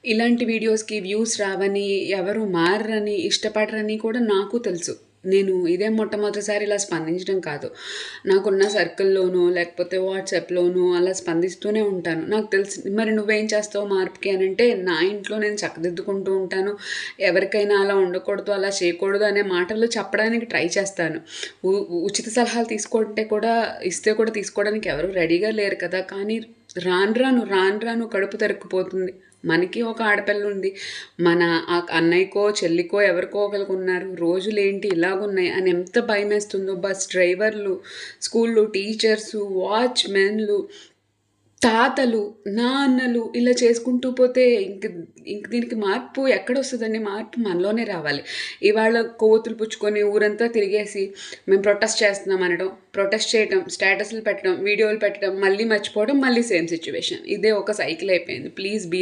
ఇలాంటి వీడియోస్‌కి వ్యూస్ రావని, ఎవరు మారరని, ఇష్టపడరని కూడా నాకు తెలుసు. నేను ఇదే మొట్టమొదటిసారి ఇలా స్పందించడం కాదు. నాకున్న సర్కిల్‌లోనో, లేకపోతే వాట్సాప్‌లోనో అలా స్పందిస్తూనే ఉంటాను. నాకు తెలుసు మరి నువ్వేం చేస్తావు మార్పుకి అనంటే, నా ఇంట్లో నేను చక్కదిద్దుకుంటూ ఉంటాను. ఎవరికైనా అలా ఉండకూడదు, అలా చేయకూడదు అనే మాటలు చెప్పడానికి ట్రై చేస్తాను. ఉ ఉచిత సలహాలు ఇస్తే కూడా తీసుకోవడానికి ఎవరు రెడీగా లేరు కదా! కానీ రాను రాను కడుపు తరుక్కుపోతుంది. మనకి ఒక ఆడపిల్లుంది. మన అన్నయ్యకో, చెల్లికో ఎవరికో ఒకళ్ళకున్నారు. రోజులేంటి ఇలాగున్నాయి అని ఎంత భయమేస్తుందో. బస్ డ్రైవర్లు, స్కూల్లో టీచర్సు, వాచ్‌మెన్‌లు, తాతలు, నాన్నలు ఇలా చేసుకుంటూ పోతే ఇంక దీనికి మార్పు ఎక్కడొస్తదండి? మార్పు మనలోనే రావాలి. ఇవాళ కొవ్వొత్తులు పుచ్చుకొని ఊరంతా తిరిగేసి మేము ప్రొటెస్ట్ చేస్తున్నాం అనడం, ప్రొటెస్ట్ చేయటం, స్టేటస్‌లు పెట్టడం, వీడియోలు పెట్టడం, మళ్ళీ మర్చిపోవడం, మళ్ళీ సేమ్ సిట్యుయేషన్. ఇదే ఒక సైకిల్ అయిపోయింది. Please be